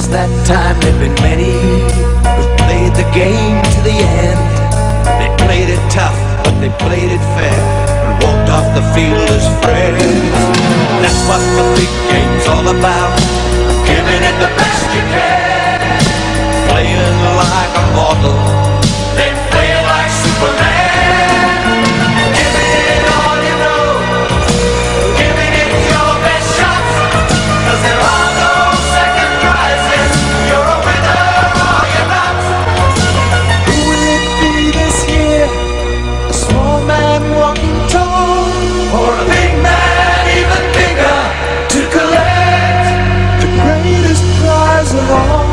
that time there've been many who've played the game to the end. They played it tough, but they played it fair, and walked off the field as friends. That's what the big game's all about, giving it the best you can. Playing like a mortal, they play like Superman. Giving it all you know, giving it your best shot, 'cause there are no second prizes. You're a winner or you're not. Who will it be this year? A small man walking tall, or a big man even bigger to collect the greatest prize of all?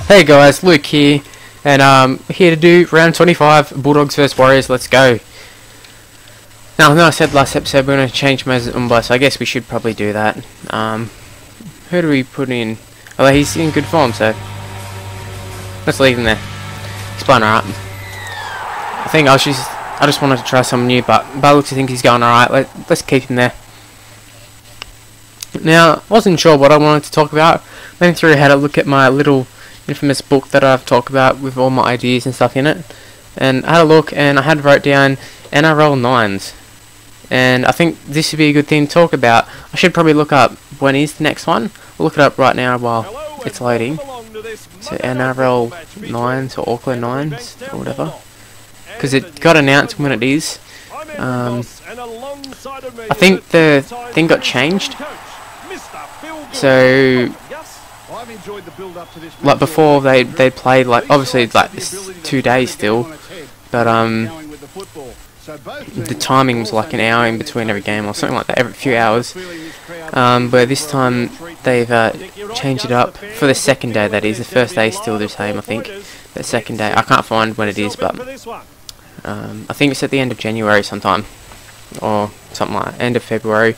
Hey guys, Luke here, and here to do round 25, Bulldogs vs Warriors. Let's go. Now, I know I said last episode we're going to change Moses Umba, so I guess we should probably do that. Who do we put in? Oh, he's in good form, so let's leave him there. He's playing alright. I think I just wanted to try something new, but by the looks I think he's going alright. Let's keep him there. Now, I wasn't sure what I wanted to talk about. Went through, had a look at my little infamous book that I've talked about with all my ideas and stuff in it, and I had a look and I had wrote down NRL 9s, and I think this would be a good thing to talk about. I should probably look up when is the next one. I'll look it up right now while it's loading. So NRL 9s or Auckland 9s or whatever, because it got announced when it is. I think the thing got changed, so like before they played, like obviously like it's 2 days still, but the timing was like an hour in between every game or something like that, every few hours. But this time they've changed it up for the second day. That is, the first day is still the same, I think. The second day, I can't find when it is, but I think it's at the end of January sometime, or something like end of February.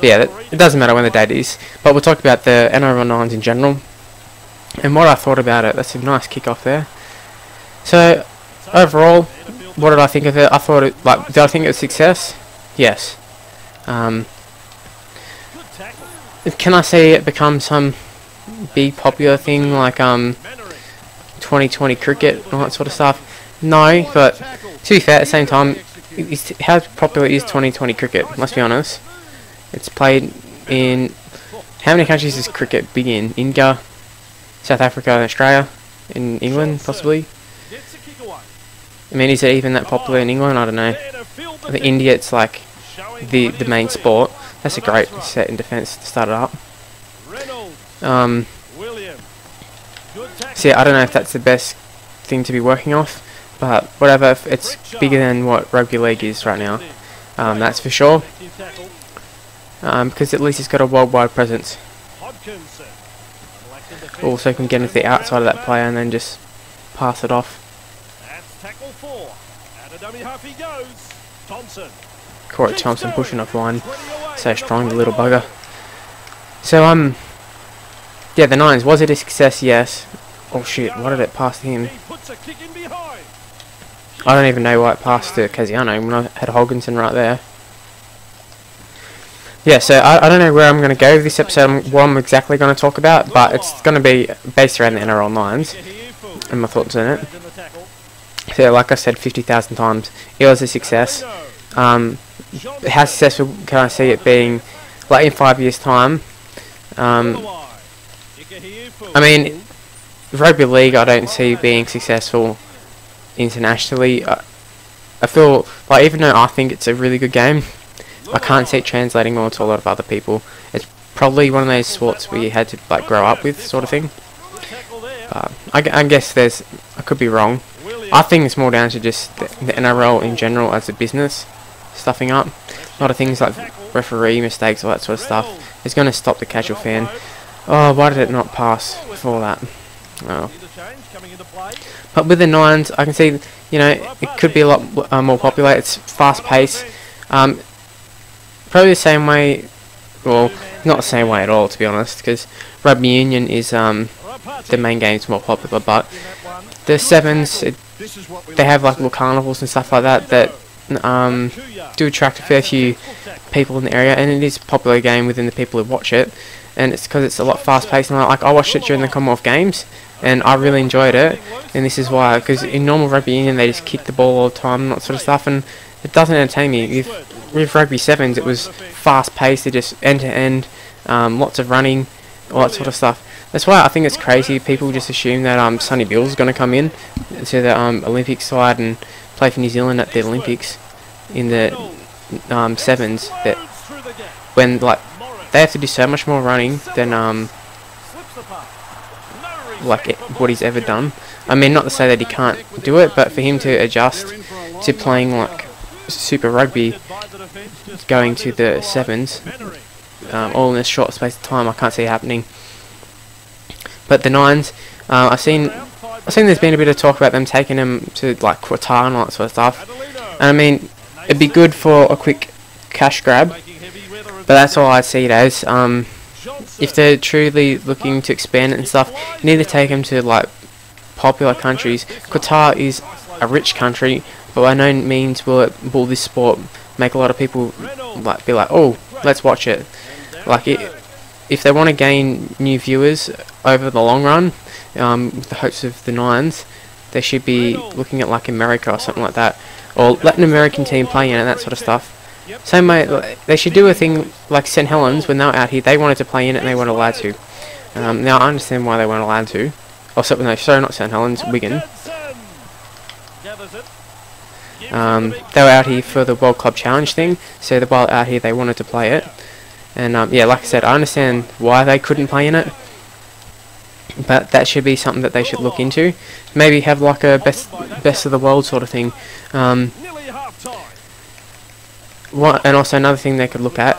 Yeah, it doesn't matter when the date is, but we'll talk about the NRL 9s in general and what I thought about it. That's a nice kick off there. So overall, what did I think of it? I thought it, like, did I think it was a success? Yes. Can I see it become some big popular thing like 2020 cricket and all that sort of stuff? No, but to be fair, at the same time, how popular is 2020 cricket? Let's be honest. It's played in... How many countries is cricket big in? India, South Africa, and Australia? In England, possibly? I mean, is it even that popular in England? I don't know. I think India, it's like the main sport. That's a great set in defence to start it up. So yeah, I don't know if that's the best thing to be working off, but whatever, it's bigger than what Rugby League is right now. That's for sure. Because at least it's got a worldwide presence. Also can get into the outside of that player and then just pass it off. Corey Thompson pushing off line. So strong, the little bugger. So yeah, the 9s, was it a success? Yes. Oh shit, why did it pass to him? I don't even know why it passed to Casiano when I had Hogginson right there. Yeah, so I don't know where I'm going to go with this episode, what I'm exactly going to talk about, but it's going to be based around the NRL 9s and my thoughts on it. So like I said 50,000 times, it was a success. How successful can I see it being, like, in 5 years' time? I mean, Rugby League I don't see being successful internationally. I feel like, even though I think it's a really good game, I can't see it translating well to a lot of other people. It's probably one of those sports where you had to like grow up with, sort of thing. I guess I could be wrong. I think it's more down to just the NRL in general as a business stuffing up. A lot of things like referee mistakes, all that sort of stuff is going to stop the casual fan. Oh, why did it not pass before that? Oh. But with the 9s, I can see, you know, it could be a lot more popular. It's fast paced. Probably the same way, well, not the same way at all, to be honest, because Rugby Union is the main game's more popular, but the 7s, they have like little carnivals and stuff like that do attract a fair few people in the area, and it is a popular game within the people who watch it. And it's because it's a lot fast paced, and I watched it during the Commonwealth Games, and I really enjoyed it. And this is why, because in normal rugby union they just kick the ball all the time and that sort of stuff, and it doesn't entertain me. With rugby sevens it was fast paced, it just end to end, lots of running, all that sort of stuff. That's why I think it's crazy people just assume that Sonny Bill's going to come in to the Olympic side and play for New Zealand at the Olympics in the sevens, that when like they have to do so much more running than like what he's ever done. I mean, not to say that he can't do it, but for him to adjust to playing like Super Rugby, going to the sevens, all in a short space of time, I can't see it happening. But the nines, I've seen there's been a bit of talk about them taking them to like Qatar and all that sort of stuff. And I mean, it'd be good for a quick cash grab, but that's all I see it as. If they're truly looking to expand it and stuff, you need to take them to like popular countries. Qatar is a rich country, but by no means will this sport make a lot of people like be like, oh, let's watch it. Like if they want to gain new viewers over the long run, with the hopes of the nines, they should be looking at like America or something like that, or let an American team play in it and that sort of stuff. Same way, they should do a thing like St Helens. When they were out here, they wanted to play in it and they weren't allowed to. Now I understand why they weren't allowed to. Oh, no, sorry, not St Helens, Wigan. They were out here for the World Club Challenge thing, so while out here they wanted to play it. And yeah, like I said, I understand why they couldn't play in it, but that should be something that they should look into. Maybe have like a best of the world sort of thing. And also another thing they could look at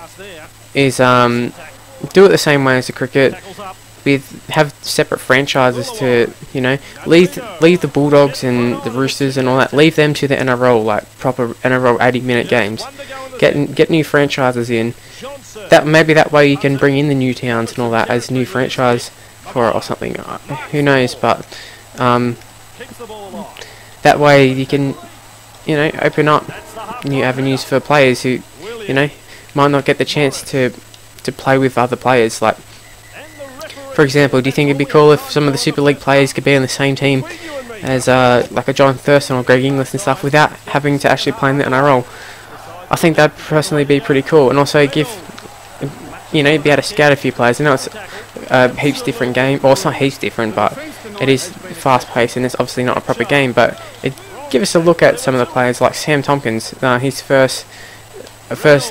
is do it the same way as the cricket, have separate franchises to, you know, leave the Bulldogs and the Roosters and all that, leave them to the NRL, like proper NRL 80-minute games. Get new franchises in. Maybe that way you can bring in the new towns and all that as new franchise for it or something. Who knows? But that way you can, you know, open up new avenues for players who, you know, might not get the chance to play with other players. Like, for example, do you think it'd be cool if some of the Super League players could be on the same team as like a John Thurston or Greg Inglis and stuff without having to actually play in the NRL? I think that'd personally be pretty cool, and also give, you know, be able to scout a few players. I know it's a heaps different game, or it's not heaps different, but it is fast paced and it's obviously not a proper game, but it give us a look at some of the players like Sam Tompkins, his first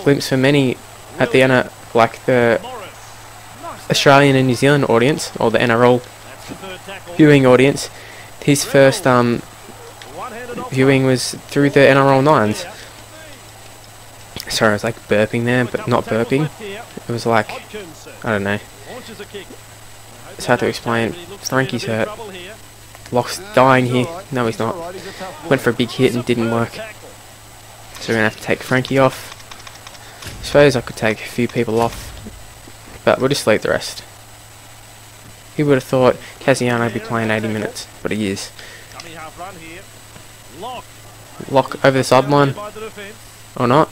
glimpse for many at the like the Australian and New Zealand audience, or the NRL viewing audience. His first viewing was through the NRL nines. Sorry, I was like burping there, but not burping. It was like, I don't know. It's hard to explain. Frankie's hurt. Locke's dying here. No, he's not. Went for a big hit and didn't work. So we're going to have to take Frankie off. I suppose I could take a few people off, but we'll just leave the rest. Who would have thought Casiano would be playing 80 minutes, but he is. Locke over the sideline, or not?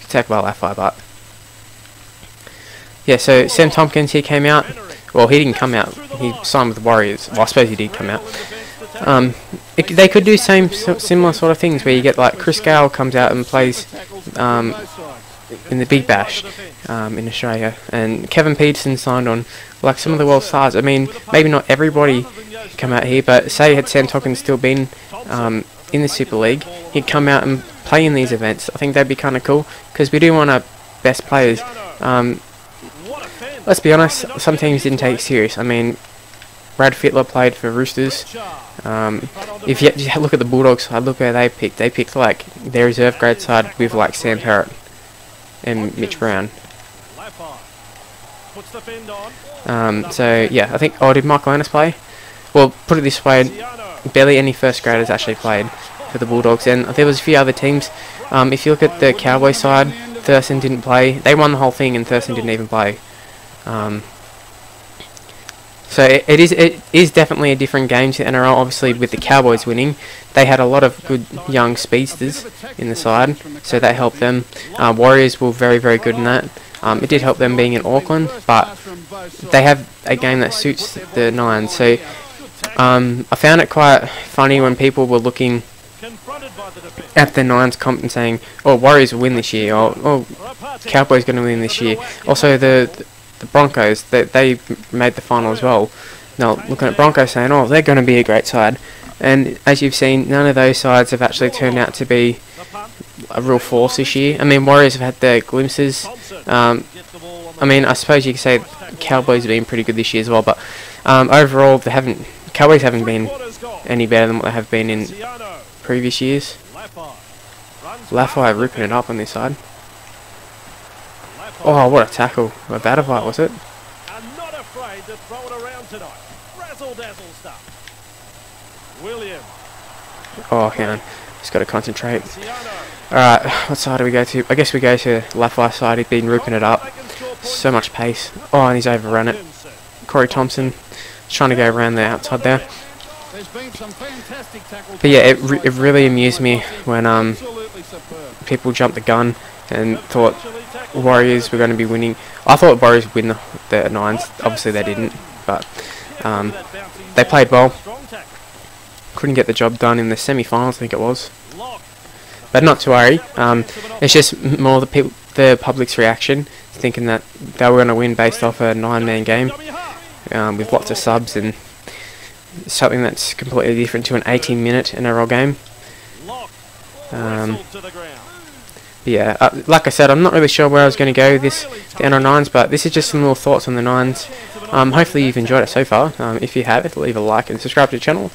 Take well Laffy, but yeah. So Sam Tompkins, he came out. Well, he didn't come out. He signed with the Warriors. Well, I suppose he did come out. They could do similar sort of things where you get like Chris Gale comes out and plays in the Big Bash in Australia, and Kevin Peterson signed on like some of the world stars. I mean, maybe not everybody come out here, but say had Sam Tompkins still been in the Super League, he'd come out and play in these events. I think that'd be kind of cool, because we do want our best players. Let's be honest, some teams didn't take it serious. I mean, Brad Fittler played for Roosters. If you look at the Bulldogs side, look where they picked. They picked like their reserve grade side with like Sam Parrott and Mitch Brown. So yeah, I think. Oh, did Michael Ennis play? Well, put it this way, barely any first graders actually played for the Bulldogs, and there was a few other teams. If you look at the Cowboy side, Thurston didn't play. They won the whole thing, and Thurston didn't even play. So it is definitely a different game to the NRL. Obviously, with the Cowboys winning, they had a lot of good young speedsters in the side, so that helped them. Warriors were very, very good in that. It did help them being in Auckland, but they have a game that suits the Nines. So I found it quite funny when people were looking at the Nines comp and saying, "Oh, Warriors will win this year," or "Oh, Cowboys going to win this year." Also, the Broncos, they made the final as well. Now, looking at Broncos saying, "Oh, they're going to be a great side." And as you've seen, none of those sides have actually turned out to be a real force this year. I mean, Warriors have had their glimpses. I mean, I suppose you could say Cowboys have been pretty good this year as well, but overall, Cowboys haven't been any better than what they have been in previous years. Laffey ripping it up on this side. Oh, what a tackle. A batter fight, was it? And not afraid to throw it around tonight. Razzle-dazzle stuff. William. Oh, hang on. Just got to concentrate. Alright, what side do we go to? I guess we go to Laffey's side. He's been ripping it up. So much pace. Oh, and he's overrun it. Corey Thompson is trying to go around the outside there. But yeah, it really amused me when people jumped the gun and thought Warriors were going to be winning. I thought Warriors would win the Nines. Obviously they didn't, but they played well. Couldn't get the job done in the semi-finals, I think it was. But not to worry. It's just more the public's reaction, thinking that they were going to win based off a 9-man game with lots of subs and something that's completely different to an 18-minute NRL game. Yeah, like I said, I'm not really sure where I was going to go with the NRL Nines, but this is just some little thoughts on the Nines. Hopefully you've enjoyed it so far. If you have, leave a like and subscribe to the channel.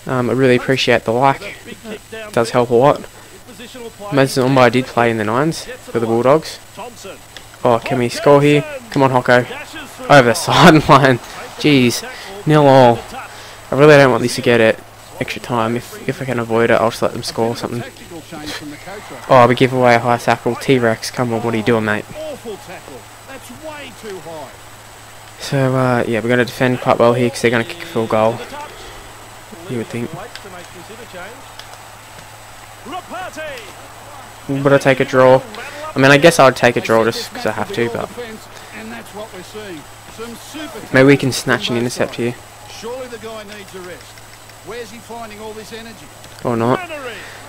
I really appreciate the like. It does help a lot. Mazumba did play in the Nines for the Bulldogs. Oh, can we score here? Come on, Hocko. Over the sideline. Jeez, 0-0. I really don't want this to get it extra time. If I can avoid it, I'll just let them score something. Oh, we give away a high tackle. T-Rex, come on, what are you doing, mate? So, yeah, we're going to defend quite well here because they're going to kick a field goal. You would think. Would I take a draw? I mean, I guess I would take a draw just because I have to, but maybe we can snatch an intercept here. Or not.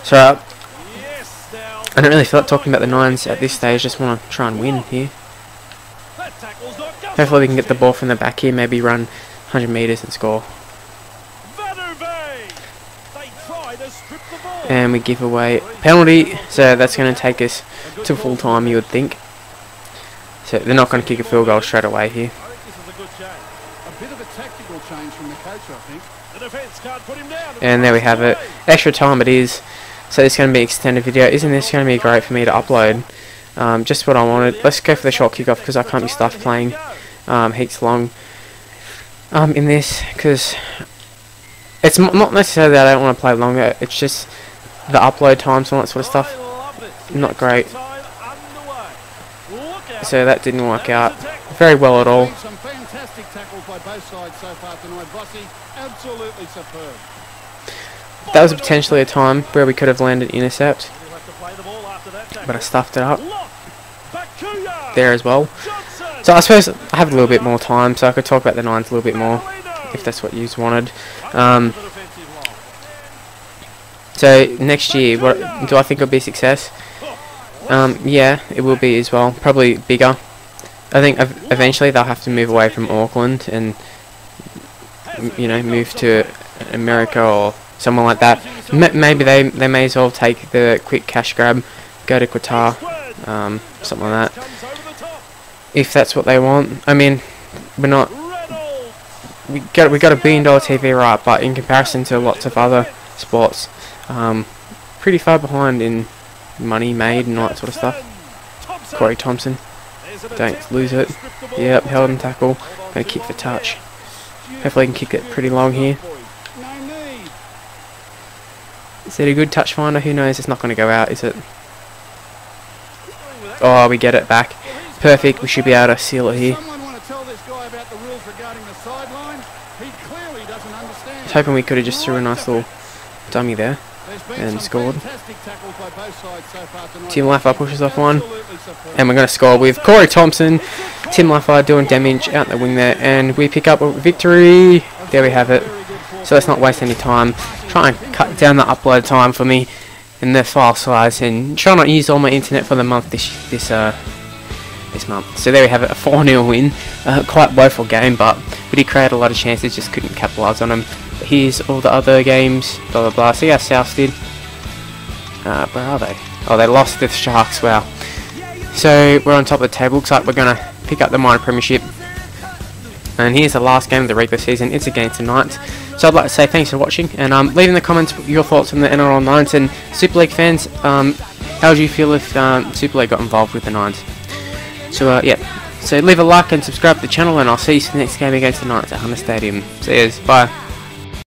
So, I don't really feel like talking about the Nines at this stage, just want to try and win here. Hopefully we can get the ball from the back here, maybe run 100 metres and score. And we give away penalty, so that's going to take us to full time, you would think. So they're not going to kick a field goal straight away here. And there we have it. Extra time it is. So this is going to be an extended video. Isn't this going to be great for me to upload? Just what I wanted. Let's go for the short kickoff because I can't be stuffed playing heaps long in this, because it's not necessarily that I don't want to play longer, it's just the upload times and all that sort of stuff, not great. So that didn't work out very well at all. That was potentially a time where we could have landed intercept, but I stuffed it up there as well. So I suppose I have a little bit more time, so I could talk about the Nines a little bit more, if that's what you wanted. So next year, what do I think will be a success? Yeah, it will be as well. Probably bigger. I think eventually they'll have to move away from Auckland and, you know, move to America or somewhere like that. Maybe they may as well take the quick cash grab, go to Qatar, something like that. If that's what they want. I mean, we're not. We got a $1 billion TV right, but in comparison to lots of other sports, pretty far behind in money made and all that sort of stuff. Corey Thompson, don't lose it. Yep, held and tackle. Gonna kick for touch. Hopefully, I can kick it pretty long here. Is it a good touch finder? Who knows? It's not going to go out, is it? Oh, we get it back. Perfect. We should be able to seal it here. sideline. He clearly doesn't understand. I was hoping we could have just threw a nice little dummy there and scored. Tim Laffer pushes off one, and we're going to score with Corey Thompson. Tim Laffer doing damage out the wing there, and we pick up a victory. There we have it. So let's not waste any time. Try and cut down the upload time for me and the file size, and try not to use all my internet for the month this month. So there we have it, a 4-0 win. Quite woeful game, but we did create a lot of chances, just couldn't capitalise on them. But here's all the other games, blah blah blah. See how South did. Where are they? Oh, they lost to the Sharks. Wow. So we're on top of the table. Looks like we're going to pick up the minor premiership. And here's the last game of the regular season. It's against the Knights. So I'd like to say thanks for watching, and leave in the comments your thoughts on the NRL Nines, and Super League fans, how would you feel if Super League got involved with the Nines? So yeah, so leave a like and subscribe to the channel, and I'll see you for the next game against the Knights at Hunter Stadium. See yous, bye.